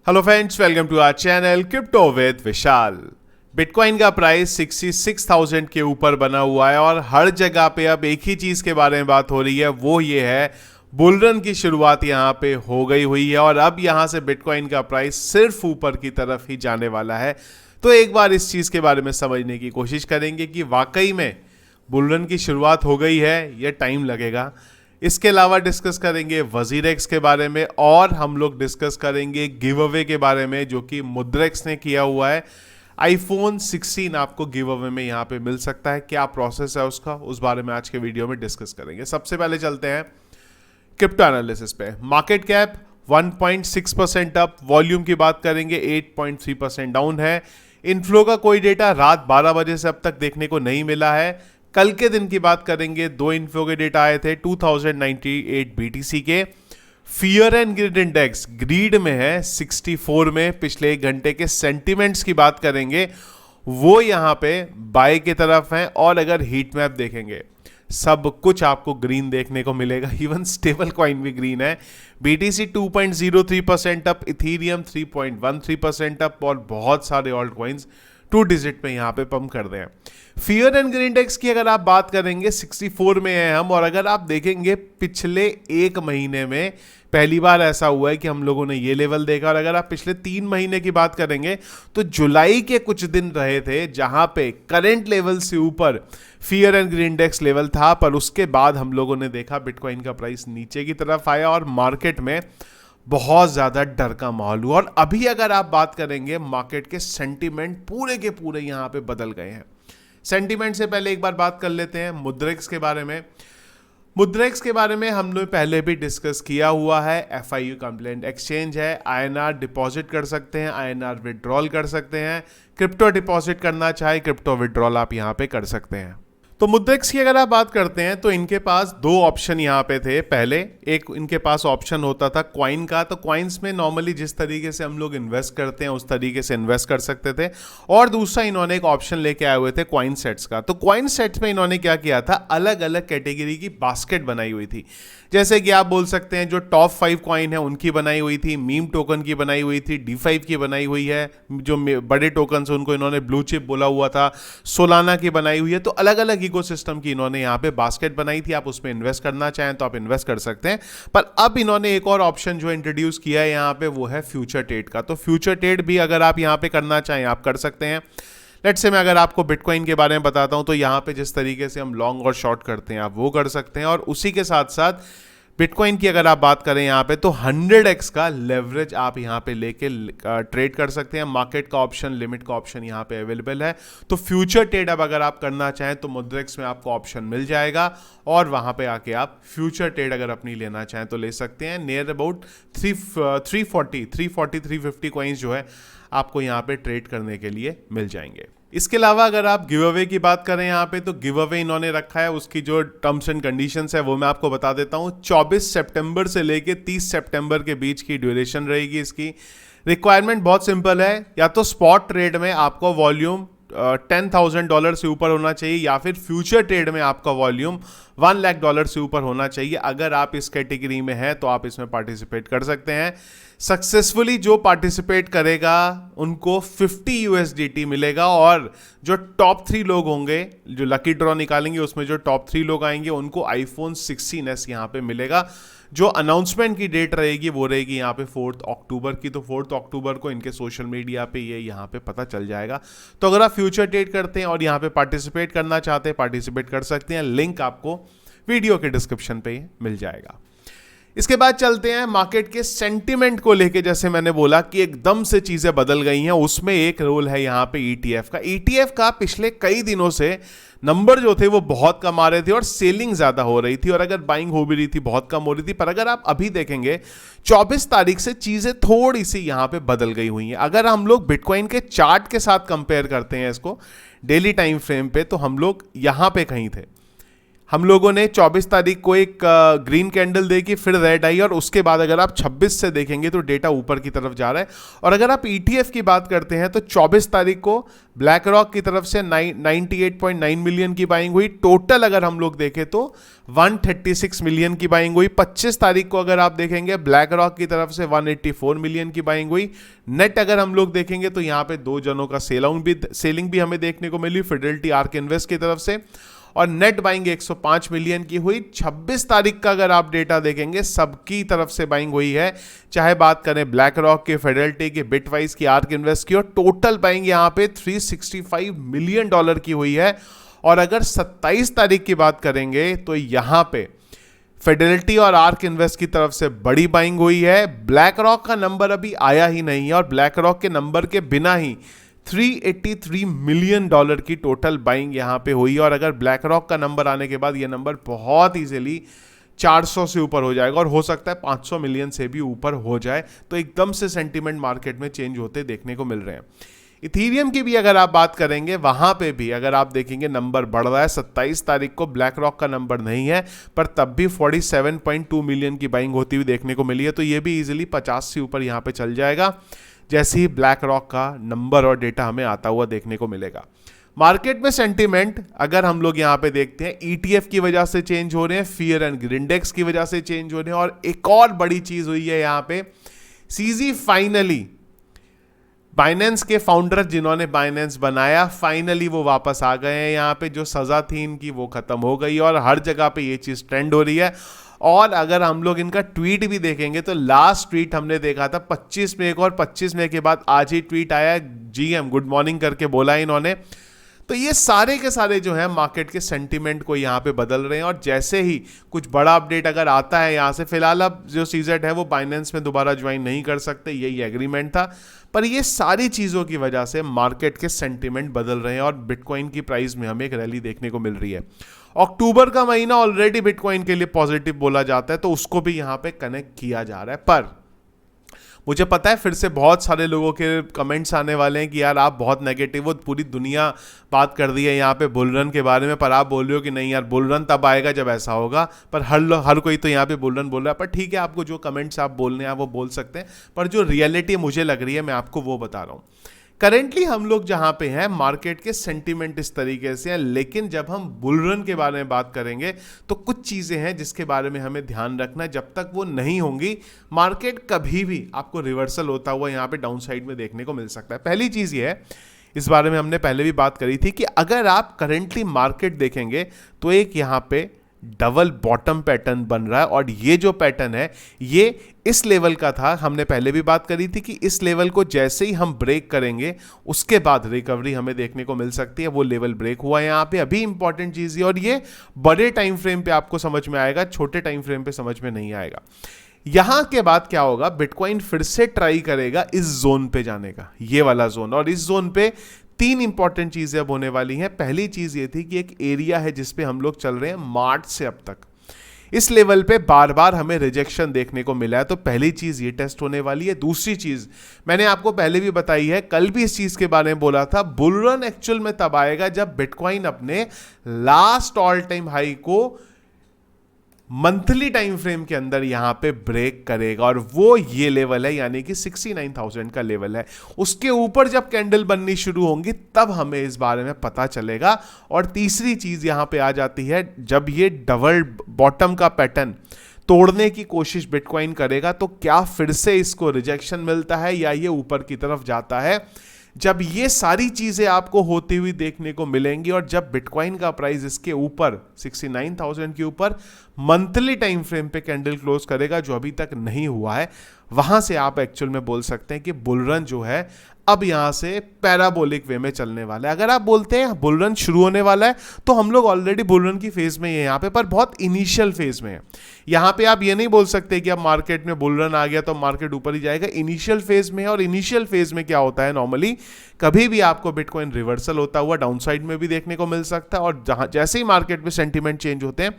Hello friends, welcome to our channel crypto with Vishal. Bitcoin का price 66,000 के ऊपर बना हुआ है और हर जगह पे अब एक ही चीज के बारे में बात हो रही है, वो ये है बुलरन की शुरुआत यहाँ पे हो गई हुई है और अब यहाँ से बिटकॉइन का प्राइस सिर्फ ऊपर की तरफ ही जाने वाला है। तो एक बार इस चीज के बारे में समझने की कोशिश करेंगे कि वाकई में बुलरन की शुरुआत हो गई है या टाइम लगेगा। इसके अलावा डिस्कस करेंगे वजीरेक्स के बारे में और हम लोग डिस्कस करेंगे गिव अवे के बारे में जो कि मुद्रेक्स ने किया हुआ है। आईफोन 16 आपको गिव अवे में यहाँ पे मिल सकता है, क्या प्रोसेस है उसका, उस बारे में आज के वीडियो में डिस्कस करेंगे। सबसे पहले चलते हैं क्रिप्टो एनालिसिस पे। मार्केट कैप 1.6% अप, वॉल्यूम की बात करेंगे 8.3% डाउन है। इनफ्लो का कोई डेटा रात 12 बजे से अब तक देखने को नहीं मिला है। कल के दिन की बात करेंगे, दो इन्फ्लो के डेटा आए थे 2098 बीटीसी के। Fear and greed index greed में है 64 में। पिछले एक घंटे के सेंटिमेंट्स की बात करेंगे, वो यहां पे बाय की तरफ है। और अगर हीट मैप देखेंगे, सब कुछ आपको ग्रीन देखने को मिलेगा, इवन स्टेबल कॉइन भी ग्रीन है। बीटीसी 2.03% अप, इथीरियम 3.13% अप और बहुत सारे ऑल्ट कॉइन्स 2 डिजिट में यहां पे पंप कर रहे हैं। फियर एंड ग्रीन इंडेक्स की अगर आप बात करेंगे 64 में है हम, और अगर आप देखेंगे पिछले एक महीने में पहली बार ऐसा हुआ है कि हम लोगों ने ये लेवल देखा। और अगर आप पिछले 3 महीने की बात करेंगे तो जुलाई के कुछ दिन रहे थे जहां पे करंट लेवल से ऊपर fear and green index level था, पर उसके बाद हम लोगों ने देखा बिटकॉइन का प्राइस नीचे की तरफ आया और मार्केट में बहुत ज़्यादा डर का माहौल हुआ। और अभी अगर आप बात करेंगे, मार्केट के सेंटीमेंट पूरे के पूरे यहाँ पे बदल गए हैं। सेंटीमेंट से पहले एक बार बात कर लेते हैं मुद्रेक्स के बारे में। मुद्रेक्स के बारे में हमने पहले भी डिस्कस किया हुआ है। FIU कंप्लेंट एक्सचेंज है, INR डिपॉजिट कर सकते हैं, INR विड्रॉल कर सकते हैं। क्रिप्टो डिपॉजिट करना चाहे, क्रिप्टो विड्रॉल आप यहाँ पे कर सकते हैं। तो मुद्रेक्स की अगर आप बात करते हैं तो इनके पास 2 ऑप्शन यहाँ पे थे। पहले एक इनके पास ऑप्शन होता था क्वाइन का, तो क्वाइंस में नॉर्मली जिस तरीके से हम लोग इन्वेस्ट करते हैं उस तरीके से इन्वेस्ट कर सकते थे। और दूसरा इन्होंने एक ऑप्शन लेके आए हुए थे क्वाइन सेट्स का। तो क्वाइन सेट्स में इन्होंने क्या किया था, अलग अलग कैटेगरी की बास्केट बनाई हुई थी। जैसे कि आप बोल सकते हैं जो टॉप 5 कॉइन है उनकी बनाई हुई थी, मीम टोकन की बनाई हुई थी, D5 की बनाई हुई है, जो बड़े टोकन है उनको इन्होंने ब्लू चिप बोला हुआ था, सोलाना की बनाई हुई है। तो अलग अलग इकोसिस्टम की इन्होंने यहाँ पे बास्केट बनाई थी। आप उसमें इन्वेस्ट करना चाहें तो आप इन्वेस्ट कर सकते हैं। पर अब इन्होंने एक और ऑप्शन जो इंट्रोड्यूस किया है यहाँ पे, वो है फ्यूचर ट्रेड का। तो फ्यूचर ट्रेड भी अगर आप यहाँ पे करना चाहें आप कर सकते हैं। लेट्स से मैं अगर आपको बिटकॉइन के बारे में बताता हूं तो यहाँ पे जिस तरीके से हम लॉन्ग और शॉर्ट करते हैं आप वो कर सकते हैं। और उसी के साथ साथ बिटकॉइन की अगर आप बात करें यहाँ पे, तो 100x का लेवरेज आप यहाँ पे लेके ट्रेड कर सकते हैं। मार्केट का ऑप्शन, लिमिट का ऑप्शन यहाँ पे अवेलेबल है। तो फ्यूचर ट्रेड अब अगर आप करना चाहें तो मुद्रेक्स में आपको ऑप्शन मिल जाएगा और वहां पे आके आप फ्यूचर ट्रेड अगर अपनी लेना चाहें तो ले सकते हैं। नियर अबाउट 350 कॉइन्स जो है आपको यहाँ पे ट्रेड करने के लिए मिल जाएंगे। इसके अलावा अगर आप गिव अवे की बात करें यहाँ पे, तो गिव अवे इन्होंने रखा है, उसकी जो टर्म्स एंड कंडीशंस है वो मैं आपको बता देता हूँ। 24 सितंबर से लेके 30 सितंबर के बीच की ड्यूरेशन रहेगी इसकी। रिक्वायरमेंट बहुत सिंपल है, या तो स्पॉट ट्रेड में आपको वॉल्यूम $10,000 से ऊपर होना चाहिए, या फिर फ्यूचर ट्रेड में आपका वॉल्यूम $1 लाख से ऊपर होना चाहिए। अगर आप इस कैटेगरी में हैं तो आप इसमें पार्टिसिपेट कर सकते हैं। सक्सेसफुली जो पार्टिसिपेट करेगा उनको 50 USDT मिलेगा, और जो टॉप 3 लोग होंगे, जो लकी ड्रॉ निकालेंगे उसमें जो टॉप 3 लोग आएंगे उनको iPhone 16s यहाँ पे मिलेगा। जो अनाउंसमेंट की डेट रहेगी वो रहेगी यहाँ पे 4 अक्टूबर की। तो 4 अक्टूबर को इनके सोशल मीडिया पे ये यहाँ पे पता चल जाएगा। तो अगर आप फ्यूचर ट्रेड करते हैं और यहाँ पे पार्टिसिपेट करना चाहते हैं, पार्टिसिपेट कर सकते हैं। लिंक आपको वीडियो के डिस्क्रिप्शन पे मिल जाएगा। इसके बाद चलते हैं मार्केट के सेंटिमेंट को लेके। जैसे मैंने बोला कि एकदम से चीजें बदल गई हैं, उसमें एक रोल है यहाँ पे ETF का। ETF का पिछले कई दिनों से नंबर जो थे वो बहुत कम आ रहे थे और सेलिंग ज्यादा हो रही थी, और अगर बाइंग हो भी रही थी बहुत कम हो रही थी। पर अगर आप अभी देखेंगे 24 तारीख से चीजें थोड़ी सी यहाँ पे बदल गई हुई हैं। अगर हम लोग बिटकॉइन के चार्ट के साथ कंपेयर करते हैं इसको डेली टाइम फ्रेम पे, तो हम लोग यहाँ पे कहीं थे। हम लोगों ने 24 तारीख को एक ग्रीन कैंडल देखी, फिर रेड आई, और उसके बाद अगर आप 26 से देखेंगे तो डेटा ऊपर की तरफ जा रहा है। और अगर आप ETF की बात करते हैं तो 24 तारीख को ब्लैक रॉक की तरफ से 98.9 मिलियन की बाइंग हुई। टोटल अगर हम लोग देखें तो 136 मिलियन की बाइंग हुई। 25 तारीख को अगर आप देखेंगे ब्लैक रॉक की तरफ से 184 मिलियन की बाइंग हुई। नेट अगर हम लोग देखेंगे तो यहाँ पे 2 जनों का सेलिंग भी हमें देखने को मिली, फिडेलिटी आर्क इन्वेस्ट की तरफ से, और नेट बाइंग 105 मिलियन की हुई। 26 तारीख का अगर आप डेटा देखेंगे सबकी तरफ से बाइंग हुई है, चाहे बात करें ब्लैक रॉक के, फिडेलिटी के, बिटवाइज की, आर्क इन्वेस्ट की, और टोटल बाइंग यहां पे $365 मिलियन की हुई है। और अगर 27 तारीख की बात करेंगे तो यहां पे फिडेलिटी और आर्क इन्वेस्ट की तरफ से बड़ी बाइंग हुई है। ब्लैक रॉक का नंबर अभी आया ही नहीं है, और ब्लैक रॉक के नंबर के बिना ही $383 मिलियन की टोटल बाइंग यहां पे हुई। और अगर ब्लैक रॉक का नंबर आने के बाद ये नंबर बहुत इजीली 400 से ऊपर हो जाएगा, और हो सकता है 500 मिलियन से भी ऊपर हो जाए। तो एकदम से सेंटीमेंट मार्केट में चेंज होते देखने को मिल रहे हैं। इथीरियम की भी अगर आप बात करेंगे, वहां पे भी अगर आप देखेंगे नंबर बढ़ रहा है। 27 तारीख को ब्लैक रॉक का नंबर नहीं है, पर तब भी 47.2 मिलियन की बाइंग होती हुई देखने को मिली है। तो ये भी इजीली 50 से ऊपर यहां पे चल जाएगा जैसे ही ब्लैक रॉक का नंबर और डेटा हमें आता हुआ देखने को मिलेगा। मार्केट में सेंटीमेंट अगर हम लोग यहां पे देखते हैं, ETF की वजह से चेंज हो रहे हैं, फियर एंड ग्रिंडेक्स की वजह से चेंज हो रहे हैं, और एक और बड़ी चीज हुई है यहां पे, CZ फाइनली, बाइनेंस के फाउंडर जिन्होंने बाइनेंस बनाया, फाइनली वो वापस आ गए हैं। यहाँ पे जो सजा थी इनकी वो खत्म हो गई, और हर जगह पे ये चीज ट्रेंड हो रही है। और अगर हम लोग इनका ट्वीट भी देखेंगे तो लास्ट ट्वीट हमने देखा था 25 मई को, और 25 मई के बाद आज ही ट्वीट आया, GM गुड मॉर्निंग करके बोला इन्होंने। तो ये सारे के सारे जो है मार्केट के सेंटीमेंट को यहाँ पे बदल रहे हैं। और जैसे ही कुछ बड़ा अपडेट अगर आता है यहाँ से, फिलहाल अब जो CZ है वो बाइनेंस में दोबारा ज्वाइन नहीं कर सकते, यही एग्रीमेंट था। पर ये सारी चीज़ों की वजह से मार्केट के सेंटीमेंट बदल रहे हैं, और बिटकॉइन की प्राइस में हमें एक रैली देखने को मिल रही है। अक्टूबर का महीना ऑलरेडी बिटकॉइन के लिए पॉजिटिव बोला जाता है, तो उसको भी यहाँ पे कनेक्ट किया जा रहा है। पर मुझे पता है फिर से बहुत सारे लोगों के कमेंट्स आने वाले हैं कि यार आप बहुत नेगेटिव हो, पूरी दुनिया बात कर दी है यहाँ पे बुल रन के बारे में, पर आप बोल रहे हो कि नहीं यार बुल रन तब आएगा जब ऐसा होगा। पर हर कोई तो यहाँ पे बुल रन बोल रहा है। पर ठीक है, आपको जो कमेंट्स आप बोलने हैं आप वो बोल सकते हैं, पर जो रियलिटी मुझे लग रही है मैं आपको वो बता रहा हूँ। करेंटली हम लोग जहां पे हैं, मार्केट के सेंटीमेंट इस तरीके से हैं, लेकिन जब हम बुल रन के बारे में बात करेंगे तो कुछ चीजें हैं जिसके बारे में हमें ध्यान रखना है। जब तक वो नहीं होंगी, मार्केट कभी भी आपको रिवर्सल होता हुआ यहाँ पे डाउन साइड में देखने को मिल सकता है। पहली चीज ये है, इस बारे में हमने पहले भी बात करी थी कि अगर आप करेंटली मार्केट देखेंगे तो एक यहाँ पे डबल बॉटम पैटर्न बन रहा है, और ये जो पैटर्न है ये इस लेवल का था। हमने पहले भी बात करी थी कि इस लेवल को जैसे ही हम ब्रेक करेंगे उसके बाद रिकवरी हमें देखने को मिल सकती है। वो लेवल ब्रेक हुआ है यहाँ पे। अभी इंपॉर्टेंट चीज है, और ये बड़े टाइम फ्रेम पे आपको समझ में आएगा, छोटे टाइम फ्रेम पे समझ में नहीं आएगा। यहां के बाद क्या होगा, बिटकॉइन फिर से ट्राई करेगा इस जोन पे जाने का, ये वाला जोन। और इस जोन पे 3 इंपॉर्टेंट चीजें अब होने वाली हैं। पहली चीज ये थी कि एक एरिया है जिसपे हम लोग चल रहे हैं मार्च से अब तक, इस लेवल पे बार बार हमें रिजेक्शन देखने को मिला है। तो पहली चीज ये टेस्ट होने वाली है। दूसरी चीज मैंने आपको पहले भी बताई है, कल भी इस चीज के बारे में बोला था, बुल रन एक्चुअल में तब आएगा जब बिटकॉइन अपने लास्ट ऑल टाइम हाई को मंथली टाइम फ्रेम के अंदर यहां पे ब्रेक करेगा, और वो ये लेवल है, यानी कि 69,000 का लेवल है। उसके ऊपर जब कैंडल बननी शुरू होंगी तब हमें इस बारे में पता चलेगा। और तीसरी चीज यहां पे आ जाती है, जब ये डबल बॉटम का पैटर्न तोड़ने की कोशिश बिटकॉइन करेगा तो क्या फिर से इसको रिजेक्शन मिलता है या ये ऊपर की तरफ जाता है। जब ये सारी चीजें आपको होती हुई देखने को मिलेंगी, और जब बिटकॉइन का प्राइस इसके ऊपर 69,000 के ऊपर मंथली टाइम फ्रेम पे कैंडल क्लोज करेगा, जो अभी तक नहीं हुआ है, वहां से आप एक्चुअल में बोल सकते हैं कि बुल रन जो है अब यहां से पैराबोलिक वे में चलने वाला है। अगर आप बोलते हैं बुल रन शुरू होने वाला है, तो हम लोग ऑलरेडी बुल रन की फेज में है यहाँ पे, पर बहुत इनिशियल फेज में है। यहाँ पे आप ये नहीं बोल सकते कि अब मार्केट में बुल रन आ गया तो मार्केट ऊपर ही जाएगा। इनिशियल फेज में है, और इनिशियल फेज में क्या होता है, नॉर्मली कभी भी आपको बिटकॉइन रिवर्सल होता हुआ डाउन साइड में भी देखने को मिल सकता है। और जहां जैसे ही मार्केट में सेंटीमेंट चेंज होते हैं,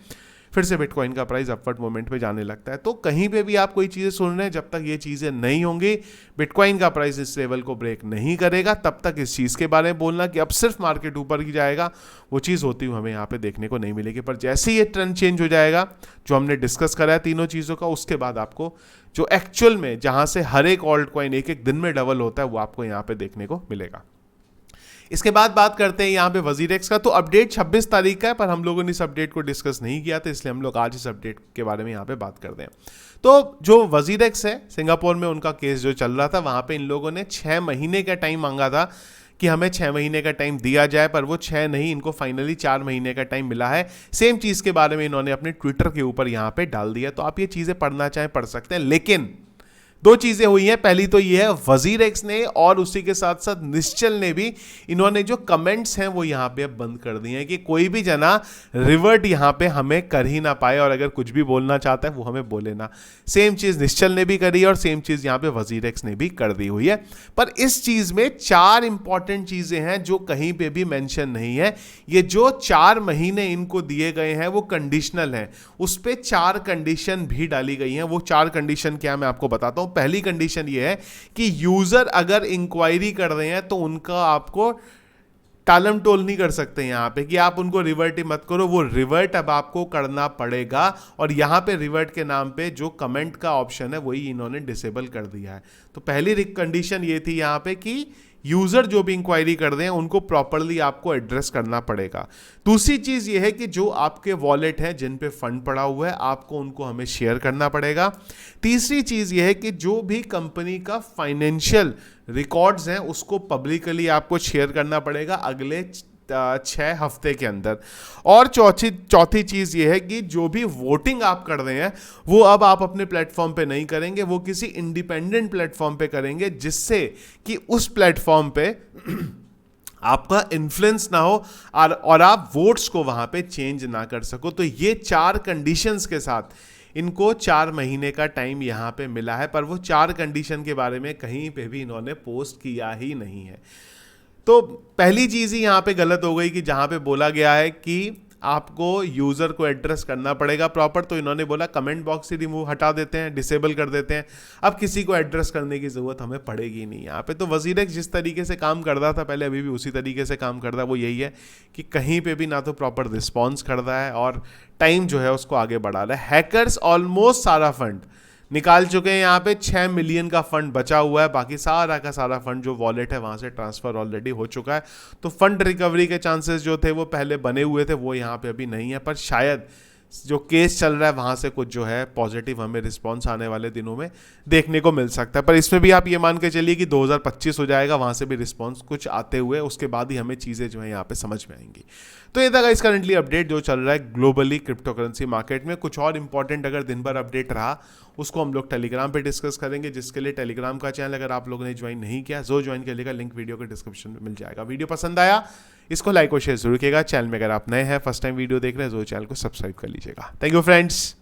फिर से बिटकॉइन का प्राइस अपवर्ड मोमेंट पे जाने लगता है। तो कहीं पे भी आप कोई चीज़ें सुन रहे हैं, जब तक ये चीज़ें नहीं होंगी, बिटकॉइन का प्राइस इस लेवल को ब्रेक नहीं करेगा, तब तक इस चीज़ के बारे में बोलना कि अब सिर्फ मार्केट ऊपर ही जाएगा, वो चीज़ होती हुई हमें यहाँ पे देखने को नहीं मिलेगी। पर जैसे ही ये ट्रेंड चेंज हो जाएगा, जो हमने डिस्कस करा है तीनों चीज़ों का, उसके बाद आपको जो एक्चुअल में जहाँ से हर एक ऑल्ट कॉइन एक एक दिन में डबल होता है, वो आपको यहाँ पे देखने को मिलेगा। इसके बाद बात करते हैं यहाँ पे वजीरेक्स का। तो अपडेट 26 तारीख का है, पर हम लोगों ने इस अपडेट को डिस्कस नहीं किया था, इसलिए हम लोग आज इस अपडेट के बारे में यहाँ पे बात करते हैं। तो जो वजीरेक्स है, सिंगापुर में उनका केस जो चल रहा था, वहाँ पे इन लोगों ने 6 महीने का टाइम मांगा था कि हमें 6 महीने का टाइम दिया जाए, पर वो 6 नहीं, इनको फाइनली 4 महीने का टाइम मिला है। सेम चीज़ के बारे में इन्होंने अपने ट्विटर के ऊपर यहाँ पे डाल दिया। तो आप ये चीज़ें पढ़ना चाहें पढ़ सकते हैं, लेकिन दो चीजें हुई हैं। पहली तो ये है, वजीरेक्स ने और उसी के साथ साथ निश्चल ने भी, इन्होंने जो कमेंट्स हैं वो यहाँ पे अब बंद कर दिए हैं कि कोई भी जना रिवर्ट यहाँ पे हमें कर ही ना पाए, और अगर कुछ भी बोलना चाहता है वो हमें बोले ना। सेम चीज निश्चल ने भी करी और सेम चीज यहाँ पे वजीरेक्स ने भी कर दी हुई है। पर इस चीज में 4 इंपॉर्टेंट चीजें हैं जो कहीं पे भी मेंशन नहीं है। ये जो 4 महीने इनको दिए गए हैं वो कंडीशनल है, उस पर 4 कंडीशन भी डाली गई हैं। वो 4 कंडीशन क्या, मैं आपको बताता हूं। पहली कंडीशन ये है कि यूजर अगर इंक्वायरी कर रहे हैं तो उनका आपको टालम टोल नहीं कर सकते यहां पे कि आप उनको रिवर्ट ही मत करो, वो रिवर्ट अब आपको करना पड़ेगा। और यहां पे रिवर्ट के नाम पे जो कमेंट का ऑप्शन है वही इन्होंने डिसेबल कर दिया है। तो पहली कंडीशन ये थी यहां पे कि यूजर जो भी इंक्वायरी कर रहे हैं उनको प्रॉपरली आपको एड्रेस करना पड़ेगा। दूसरी चीज ये है कि जो आपके वॉलेट हैं जिन पे फंड पड़ा हुआ है, आपको उनको हमें शेयर करना पड़ेगा। तीसरी चीज ये है कि जो भी कंपनी का फाइनेंशियल रिकॉर्ड्स हैं उसको पब्लिकली आपको शेयर करना पड़ेगा अगले 6 हफ्ते के अंदर। और चौथी चीज ये है कि जो भी वोटिंग आप कर रहे हैं वो अब आप अपने प्लेटफॉर्म पे नहीं करेंगे, वो किसी इंडिपेंडेंट प्लेटफॉर्म पे करेंगे, जिससे कि उस प्लेटफॉर्म पे आपका इन्फ्लुएंस ना हो और आप वोट्स को वहां पे चेंज ना कर सको। तो ये 4 कंडीशंस के साथ इनको 4 महीने का टाइम यहां पे मिला है, पर वो 4 कंडीशन के बारे में कहीं पे भी इन्होंने पोस्ट किया ही नहीं है। तो पहली चीज़ ही यहाँ पे गलत हो गई कि जहाँ पे बोला गया है कि आपको यूज़र को एड्रेस करना पड़ेगा प्रॉपर, तो इन्होंने बोला कमेंट बॉक्स से रिमूव हटा देते हैं, डिसेबल कर देते हैं, अब किसी को एड्रेस करने की ज़रूरत हमें पड़ेगी नहीं यहाँ पे। तो वजीरेक्स जिस तरीके से काम कर रहा था पहले, अभी भी उसी तरीके से काम कर रहा है। वो यही है कि कहीं पे भी ना तो प्रॉपर रिस्पॉन्स कर रहा है और टाइम जो है उसको आगे बढ़ा रहा है। हैकर्स ऑलमोस्ट सारा फंड निकाल चुके हैं, यहाँ पे 6 मिलियन का फंड बचा हुआ है, बाकी सारा का सारा फंड जो वॉलेट है वहां से ट्रांसफर ऑलरेडी हो चुका है। तो फंड रिकवरी के चांसेस जो थे वो पहले बने हुए थे, वो यहाँ पे अभी नहीं है। पर शायद जो केस चल रहा है वहां से कुछ जो है पॉजिटिव हमें रिस्पॉन्स आने वाले दिनों में देखने को मिल सकता है। पर इसमें भी आप ये मान के चलिए कि 2025 हो जाएगा वहां से भी रिस्पॉन्स कुछ आते हुए, उसके बाद ही हमें चीज़ें जो है यहाँ पे समझ में आएंगी। तो ये था इस करंटली अपडेट जो चल रहा है ग्लोबली क्रिप्टो करेंसी मार्केट में। कुछ और इंपॉर्टेंट अगर दिन भर अपडेट रहा उसको हम लोग टेलीग्राम पे डिस्कस करेंगे, जिसके लिए टेलीग्राम का चैनल अगर आप लोगों ने ज्वाइन नहीं किया, जो ज्वाइन कर लेगा, लिंक वीडियो के डिस्क्रिप्शन में मिल जाएगा। वीडियो पसंद आया इसको लाइक और शेयर जरूर कीजिएगा। चैनल में अगर आप नए हैं, फर्स्ट टाइम वीडियो देख रहे हैं, जो चैनल को सब्सक्राइब कर लीजिएगा। Thank you friends.